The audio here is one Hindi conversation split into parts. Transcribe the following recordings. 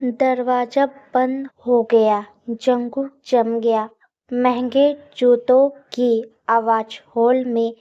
दरवाजा बंद हो गया। जंगू जम गया। महंगे जूतों की आवाज हॉल में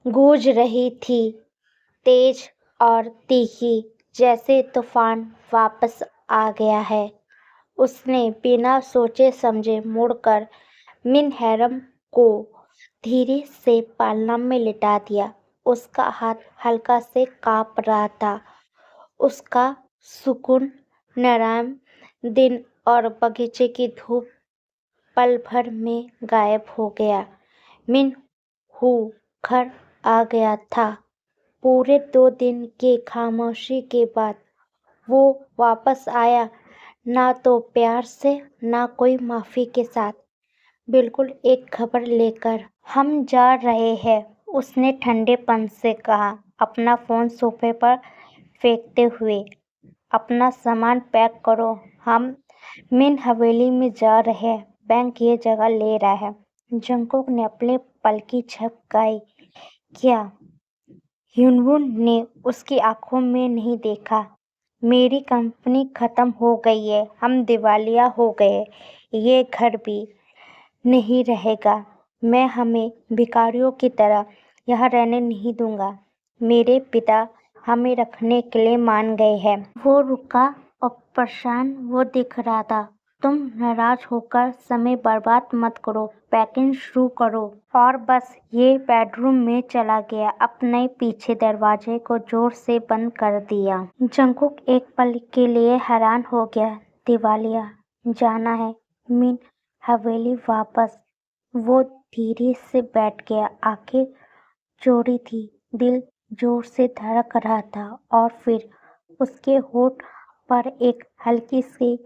गूंज रही थी, तेज और तीखी, जैसे तूफान वापस आ गया है। उसने बिना सोचे समझे मुड़कर मिन हैरम को धीरे से पालना में लिटा दिया। उसका हाथ हल्का से कांप रहा था। उसका सुकून, नरम दिन और बगीचे की धूप पल भर में गायब हो गया। मिन हू घर आ गया था। पूरे 2 दिन की खामोशी के बाद वो वापस आया, ना तो प्यार से, ना कोई माफी के साथ, बिल्कुल एक खबर लेकर। हम जा रहे हैं, उसने ठंडेपन से कहा, अपना फोन सोफे पर फेंकते हुए। अपना सामान पैक करो, हम मिन हवेली में जा रहे हैं। बैंक ये जगह ले रहा है। जंगकुक ने अपने पलकी झपकाई। क्या? ह्यूनवू ने उसकी आंखों में नहीं देखा। मेरी कंपनी खत्म हो गई है, हम दिवालिया हो गए। ये घर भी नहीं रहेगा। मैं हमें भिखारियों की तरह यहाँ रहने नहीं दूंगा। मेरे पिता हमें रखने के लिए मान गए हैं। वो रुका और परेशान वो दिख रहा था। तुम नाराज होकर समय बर्बाद मत करो, पैकिंग शुरू करो। और बस ये बेडरूम में चला गया, अपने पीछे दरवाजे को जोर से बंद कर दिया। जंगकुक एक पल के लिए हैरान हो गया। दिवालिया जाना है, मिन हवेली वापस। वो धीरे से बैठ गया, आंखें चौड़ी थी, दिल जोर से धड़क रहा था और फिर उसके होठ पर एक हल्की सी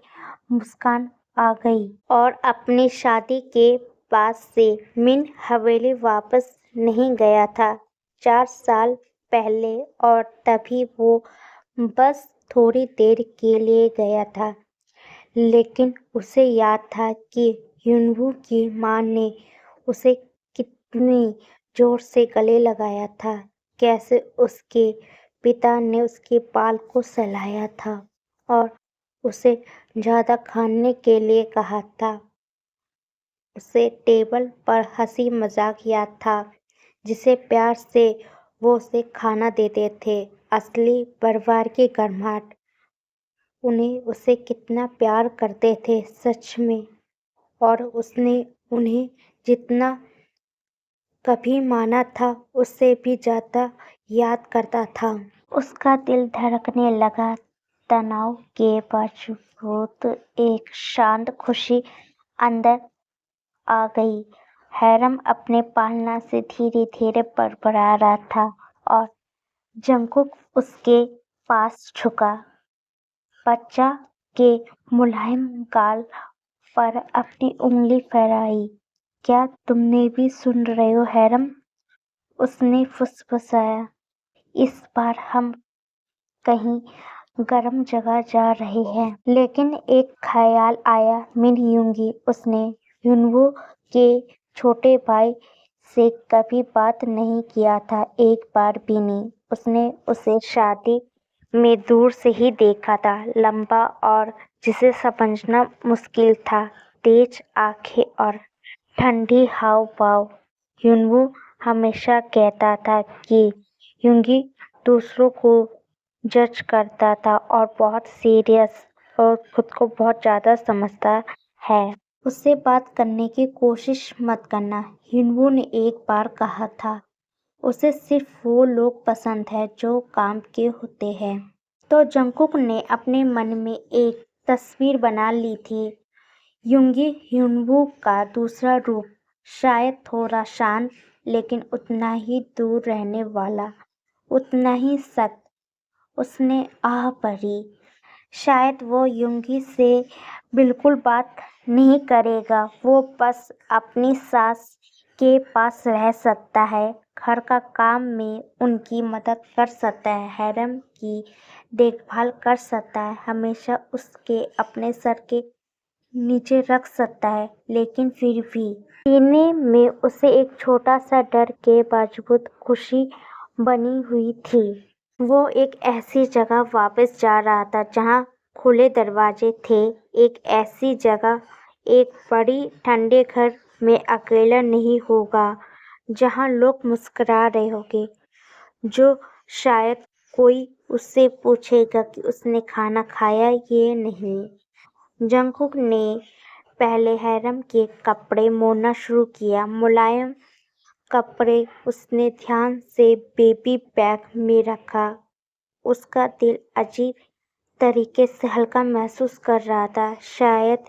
मुस्कान आ गई। और अपनी शादी के बाद से मिन हवेली वापस नहीं गया था। 4 साल पहले, और तभी वो बस थोड़ी देर के लिए गया था। लेकिन उसे याद था कि ह्यूनवू की माँ ने उसे कितनी जोर से गले लगाया था, कैसे उसके पिता ने उसके बाल को सहलाया था और उसे ज्यादा खाने के लिए कहा था। उसे टेबल पर हंसी मजाक याद था, जिसे प्यार से वो उसे खाना देते थे। असली परिवार की गर्माहट। उन्हें उसे कितना प्यार करते थे सच में, और उसने उन्हें जितना कभी माना था उससे भी ज्यादा याद करता था। उसका दिल धड़कने लगा। तनाव के बावजूद एक शांत खुशी अंदर आ गई। हैरम अपने पालना से धीरे धीरे बड़बड़ा रहा था और जंगकुक उसके पास झुका, बच्चा के मुलायम गाल पर अपनी उंगली फहराई। क्या तुमने भी सुन रहे हो हैरम? उसने फुसफुसाया। इस बार हम कहीं गर्म जगह जा रहे हैं। लेकिन एक ख्याल आया, मिन यूंगी। उसने ह्यूनवू के छोटे भाई से कभी बात नहीं किया था, एक बार भी नहीं। उसने उसे शादी में दूर से ही देखा था, लंबा और जिसे समझना मुश्किल था, तेज आंखें और ठंडी हाव भाव। ह्यूनवू हमेशा कहता था कि यूंगी दूसरों को जज करता था और बहुत सीरियस और खुद को बहुत ज्यादा समझता है। उससे बात करने की कोशिश मत करना, ह्यूनवू ने एक बार कहा था। उसे सिर्फ वो लोग पसंद है जो काम के होते हैं। तो जंगकुक ने अपने मन में एक तस्वीर बना ली थी। यूंगी ह्यूनवू का दूसरा रूप, शायद थोड़ा शांत, लेकिन उतना ही दूर रहने वाला, उतना ही सख्त। उसने आह भरी। शायद वो यूंगी से बिल्कुल बात नहीं करेगा, वो बस अपनी सास के पास रह सकता है, घर का काम में उनकी मदद कर सकता है, हैरम की देखभाल कर सकता है, हमेशा उसके अपने सर के नीचे रख सकता है। लेकिन फिर भी सीने में उसे एक छोटा सा डर के बावजूद खुशी बनी हुई थी। वो एक ऐसी जगह वापस जा रहा था जहाँ खुले दरवाजे थे। एक ऐसी जगह, एक बड़ी ठंडे घर में अकेला नहीं होगा, जहाँ लोग मुस्कुरा रहे होंगे, जो शायद कोई उससे पूछेगा कि उसने खाना खाया या नहीं। जंगकुक ने पहले हैरम के कपड़े मोड़ना शुरू किया। मुलायम कपड़े उसने ध्यान से बेबी बैग में रखा। उसका दिल अजीब तरीके से हल्का महसूस कर रहा था। शायद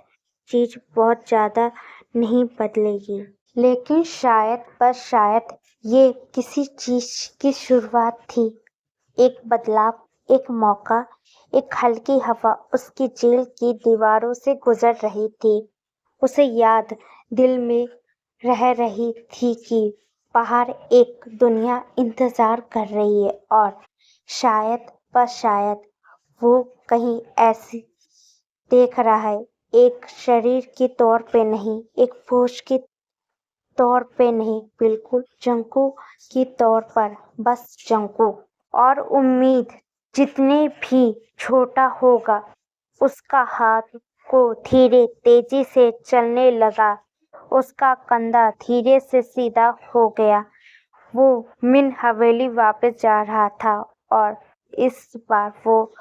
चीज बहुत ज्यादा नहीं बदलेगी, लेकिन शायद, बस शायद, ये किसी चीज की शुरुआत थी। एक बदलाव, एक मौका, एक हल्की हवा उसकी जेल की दीवारों से गुजर रही थी। उसे याद दिल में रह रही थी कि बाहर एक दुनिया इंतजार कर रही है, और शायद, बस शायद, वो कहीं ऐसी देख रहा है, एक शरीर के तौर पे नहीं, एक बोझ के तौर पे नहीं, बिल्कुल जंकू की तौर पर, बस जंकू। और उम्मीद जितने भी छोटा होगा, उसका हाथ को धीरे तेजी से चलने लगा। उसका कंधा धीरे से सीधा हो गया। वो मिन हवेली वापस जा रहा था, और इस बार वो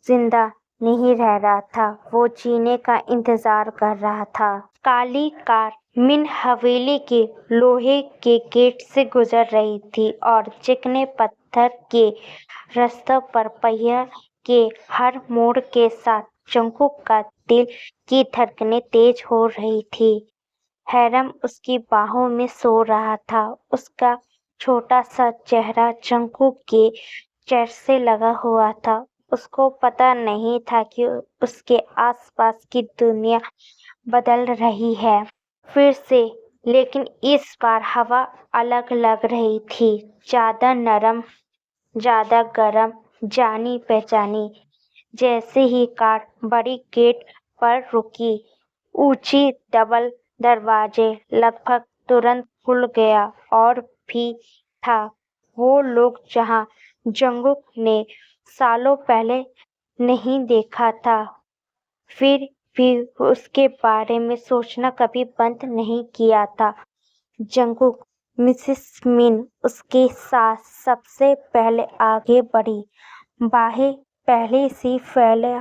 जिंदा नहीं रह रहा था, वो जीने का इंतजार कर रहा था। काली कार मिन हवेली के लोहे के गेट से गुजर रही थी, और चिकने पत्थर के रास्ते पर पहिया के हर मोड़ के साथ जंकुक का दिल की धड़कनें तेज हो रही थी। हैरम उसकी बाहों में सो रहा था। उसका छोटा सा चेहरा जंकुक के चेहरे से लगा हुआ था। उसको पता नहीं था कि उसके आसपास की दुनिया बदल रही है फिर से, लेकिन इस बार हवा अलग लग रही थी, ज्यादा नरम, ज्यादा गर्म, जानी पहचानी। जैसे ही कार बड़ी गेट पर रुकी, ऊंची डबल दरवाजे लगभग तुरंत खुल गया, और भी था वो लोग जहां जंगुक ने सालों पहले नहीं देखा था, फिर भी उसके बारे में सोचना कभी बंद नहीं किया था। जंगुक, मिसेस मिन उसके साथ सबसे पहले आगे बढ़ी। बाहें पहले से फैला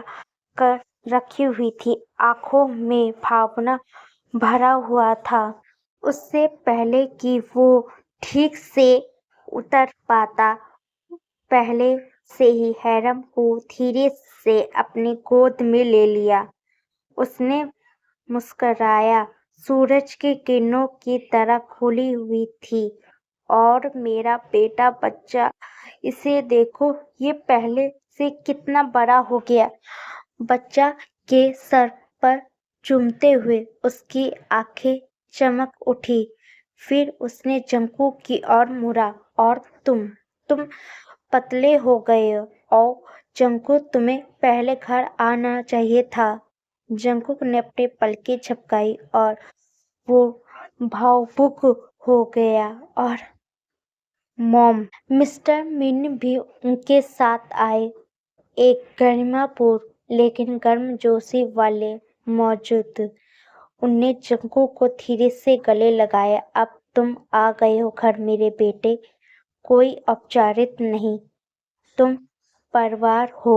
कर रखी हुई थी, आंखों में भावना भरा हुआ था। उससे पहले कि वो ठीक से उतर पाता, पहले से ही हैरम को धीरे से अपनी गोद में ले लिया। उसने मुस्कुराया, सूरज की किरणों की तरह खुली हुई थी। और मेरा बेटा बच्चा, इसे देखो, ये पहले से कितना बड़ा हो गया। बच्चा के सर पर चूमते हुए उसकी आंखें चमक उठी। फिर उसने जंकू की ओर मुड़ा। और तुम पतले हो गए हो। और जंकू, तुम्हें पहले घर आना चाहिए था। जंकुक ने अपनी पलकें झपकाई, और वो भावुक हो गया। और मॉम, मिस्टर मिन भी उनके साथ आए, एक गरिमापूर्ण लेकिन गर्मजोशी वाले मौजूद। उनने जंकू को धीरे से गले लगाया। अब तुम आ गए हो घर मेरे बेटे, कोई औपचारिक नहीं, तुम परिवार हो।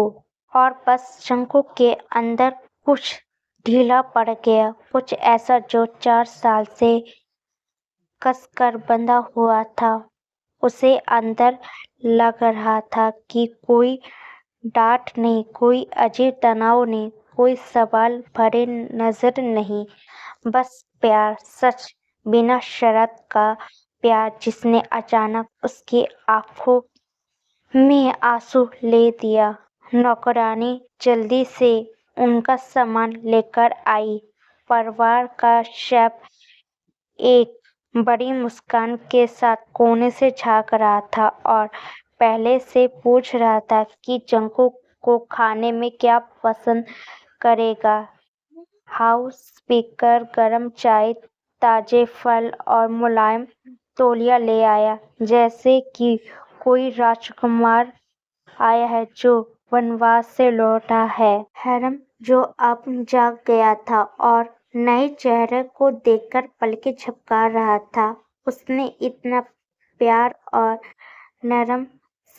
और बस जंकू के अंदर कुछ ढीला पड़ गया, कुछ ऐसा जो 4 साल से कसकर बंधा हुआ था। उसे अंदर लग रहा था कि कोई डांट नहीं, कोई अजीब तनाव नहीं, कोई सवाल भरे नजर नहीं, बस प्यार, सच, बिना शर्त का प्यार, जिसने अचानक उसकी आंखों में आंसू ले दिया। नौकरानी जल्दी से उनका सामान लेकर आई। परिवार का शेफ एक बड़ी मुस्कान के साथ कोने से झांक रहा था, और पहले से पूछ रहा था कि जंकू को खाने में क्या पसंद करेगा। हाउस स्पीकर गर्म चाय, ताजे फल और मुलायम तौलिया ले आया, जैसे कि कोई राजकुमार आया है जो वनवास से लौटा है। हैरम, जो अब जाग गया था और नए चेहरे को देखकर पलकें झपका रहा था, उसने इतना प्यार और नरम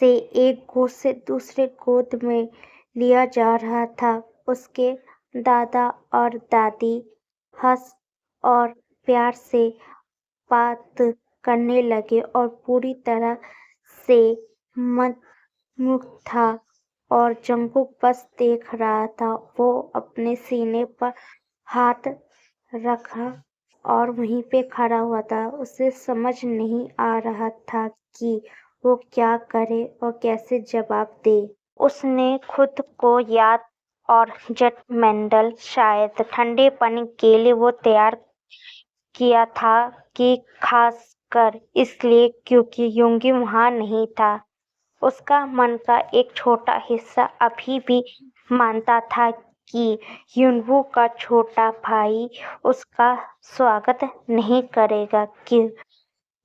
से एक गोद से दूसरे गोद में लिया जा रहा था। उसके दादा और दादी हंस और प्यार से बात करने लगे और पूरी तरह से मंत्रमुग्ध था और जंगकुक बस देख रहा था। वो अपने सीने पर हाथ रखा और वहीं पे खड़ा हुआ था। उसे समझ नहीं आ रहा था कि वो क्या करे और कैसे जवाब दे। उसने खुद को याद और जजमेंटल, शायद ठंडे पानी के लिए वो तैयार किया था कि खासकर इसलिए क्योंकि युंगी वहां नहीं था। उसका मन का एक छोटा हिस्सा अभी भी मानता था कि युनवू का छोटा भाई उसका स्वागत नहीं करेगा,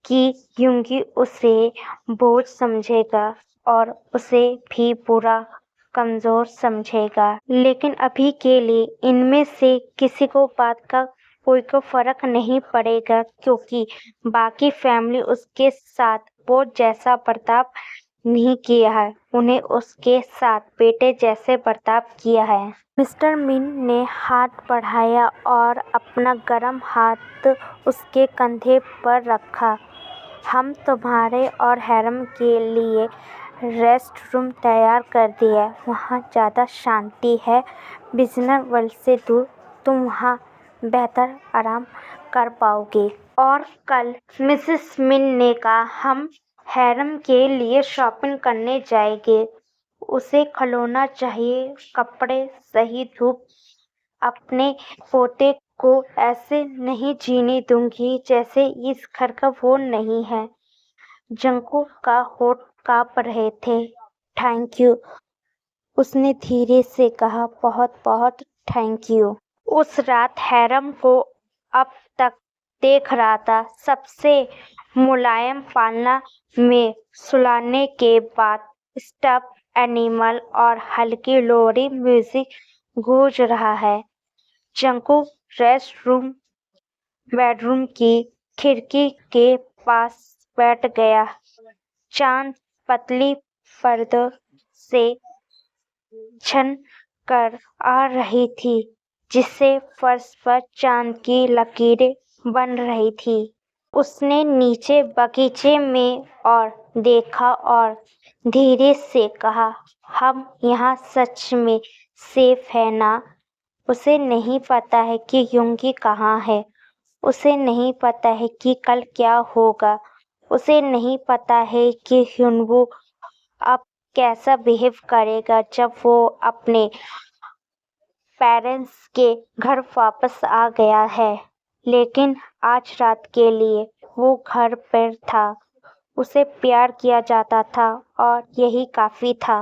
कि युंगी उसे बोझ समझेगा और उसे भी बुरा, कमजोर समझेगा। लेकिन अभी के लिए इनमें से किसी को बात का कोई फर्क नहीं पड़ेगा, क्योंकि बाकी फैमिली उसके साथ वो जैसा बर्ताव नहीं किया है, उन्हें उसके साथ बेटे जैसे बर्ताव किया है। मिस्टर मिन ने हाथ बढ़ाया और अपना गर्म हाथ उसके कंधे पर रखा। हम तुम्हारे और हैरम के लिए रेस्ट रूम तैयार कर दिया है। वहाँ ज़्यादा शांति है, बिजनेस वर्ल्ड से दूर। तुम वहाँ बेहतर आराम कर पाओगे। और कल मिसेस मिन ने कहा, हम हैरम के लिए शॉपिंग करने जाएंगे। उसे खिलौना चाहिए, कपड़े, सही धूप। अपने पोते को ऐसे नहीं जीने दूंगी जैसे इस घर का वो नहीं है। जंगकुक का होठ कांप रहे थे। थैंक यू, उसने धीरे से कहा, बहुत बहुत थैंक यू। उस रात हैरम को अब तक देख रहा था सबसे मुलायम पालना में सुलाने के बाद स्टफ एनिमल और हल्की लोरी म्यूजिक गूंज रहा है। जंगकुक बेडरूम की खिड़की के पास बैठ गया। चांद पतली पर्दों से छन कर आ रही थी, जिससे फर्श पर चांद की लकीरें बन रही थी। उसने नीचे बगीचे में और देखा और धीरे से कहा, हम यहाँ सच में सेफ है ना? उसे नहीं पता है कि युंगी कहाँ है। उसे नहीं पता है कि कल क्या होगा। उसे नहीं पता है कि युनवू अब कैसा बिहेव करेगा जब वो अपने पेरेंट्स के घर वापस आ गया है। लेकिन आज रात के लिए वो घर पर था। उसे प्यार किया जाता था और यही काफी था।